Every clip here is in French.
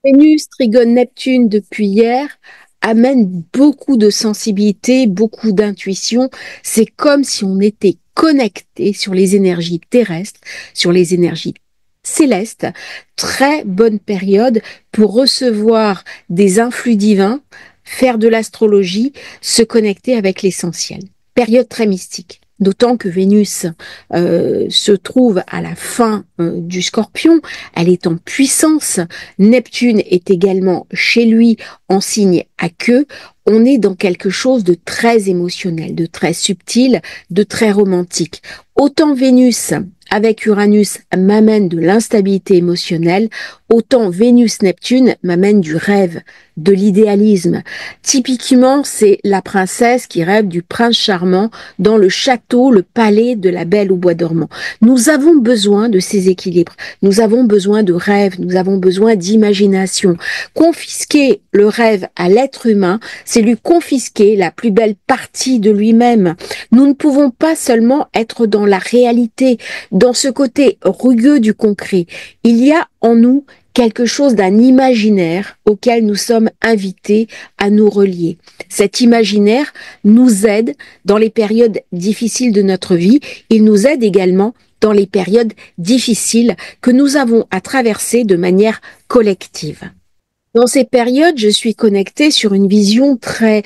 Vénus, Trigone, Neptune depuis hier amène beaucoup de sensibilité, beaucoup d'intuition. C'est comme si on était connecté sur les énergies terrestres, sur les énergies célestes. Très bonne période pour recevoir des influx divins, faire de l'astrologie, se connecter avec l'essentiel. Période très mystique. D'autant que Vénus se trouve à la fin du Scorpion, elle est en puissance. Neptune est également chez lui en signe à queue. On est dans quelque chose de très émotionnel, de très subtil, de très romantique. Autant Vénus avec Uranus m'amène de l'instabilité émotionnelle, autant Vénus-Neptune m'amène du rêve, de l'idéalisme. Typiquement, c'est la princesse qui rêve du prince charmant dans le château, le palais de la Belle au bois dormant. Nous avons besoin de ces équilibres. Nous avons besoin de rêves, nous avons besoin d'imagination. Confisquer le rêve à l'être humain, c'est lui confisquer la plus belle partie de lui-même. Nous ne pouvons pas seulement être dans la réalité, dans ce côté rugueux du concret. Il y a en nous quelque chose d'un imaginaire auquel nous sommes invités à nous relier. Cet imaginaire nous aide dans les périodes difficiles de notre vie. Il nous aide également dans les périodes difficiles que nous avons à traverser de manière collective. Dans ces périodes, je suis connectée sur une vision très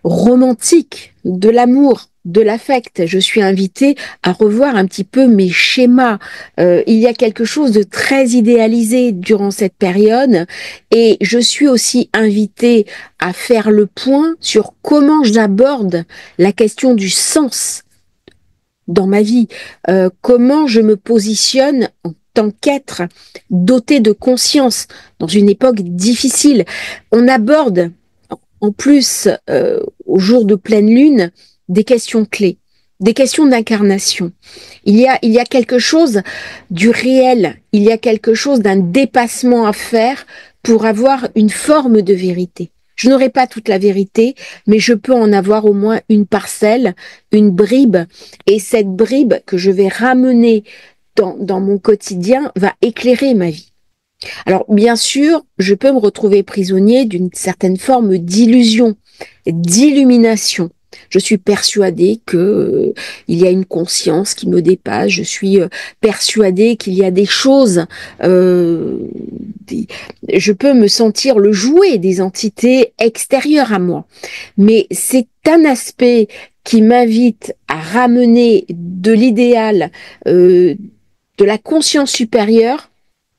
romantique de l'amour, de l'affect. Je suis invitée à revoir un petit peu mes schémas. Il y a quelque chose de très idéalisé durant cette période et je suis aussi invitée à faire le point sur comment j'aborde la question du sens dans ma vie, comment je me positionne en tant qu'être doté de conscience dans une époque difficile. On aborde en plus, au jour de pleine lune, des questions clés, des questions d'incarnation. Il y a quelque chose du réel, il y a quelque chose d'un dépassement à faire pour avoir une forme de vérité. Je n'aurai pas toute la vérité, mais je peux en avoir au moins une parcelle, une bribe, et cette bribe que je vais ramener dans mon quotidien va éclairer ma vie. Alors, bien sûr, je peux me retrouver prisonnier d'une certaine forme d'illusion, d'illumination. Je suis persuadée que il y a une conscience qui me dépasse. Je suis persuadée qu'il y a des choses. Je peux me sentir le jouet des entités extérieures à moi. Mais c'est un aspect qui m'invite à ramener de l'idéal, de la conscience supérieure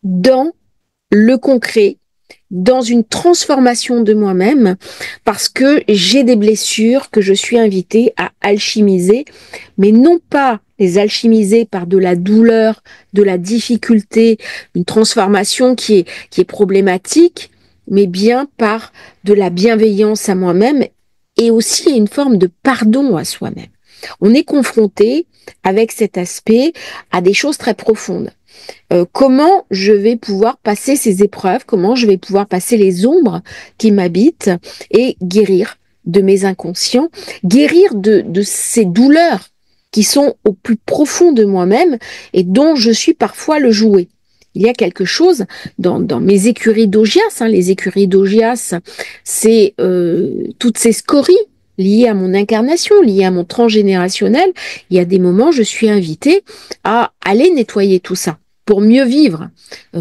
dans le concret, dans une transformation de moi-même, parce que j'ai des blessures que je suis invitée à alchimiser, mais non pas les alchimiser par de la douleur, de la difficulté, une transformation qui est problématique, mais bien par de la bienveillance à moi-même et aussi une forme de pardon à soi-même. On est confronté avec cet aspect à des choses très profondes. Comment je vais pouvoir passer ces épreuves, comment je vais pouvoir passer les ombres qui m'habitent et guérir de mes inconscients, guérir de ces douleurs qui sont au plus profond de moi-même et dont je suis parfois le jouet. Il y a quelque chose dans mes écuries d'Augias, les écuries d'Augias, c'est toutes ces scories liées à mon incarnation, liées à mon transgénérationnel. Il y a des moments, je suis invitée à aller nettoyer tout ça pour mieux vivre.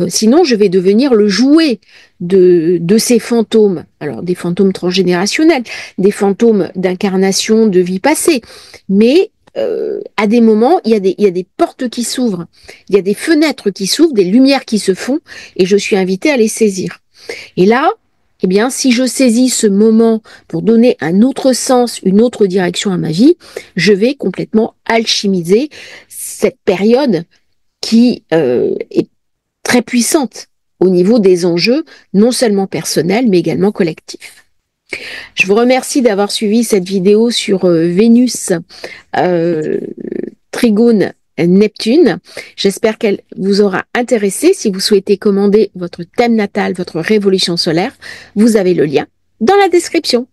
Sinon, je vais devenir le jouet de ces fantômes. Alors, des fantômes transgénérationnels, des fantômes d'incarnation de vie passée. Mais à des moments, il y a des portes qui s'ouvrent, il y a des fenêtres qui s'ouvrent, des lumières qui se font, et je suis invitée à les saisir. Et là, eh bien, si je saisis ce moment pour donner un autre sens, une autre direction à ma vie, je vais complètement alchimiser cette période qui est très puissante au niveau des enjeux, non seulement personnels, mais également collectifs. Je vous remercie d'avoir suivi cette vidéo sur Vénus, Trigone, Neptune. J'espère qu'elle vous aura intéressé. Si vous souhaitez commander votre thème natal, votre révolution solaire, vous avez le lien dans la description.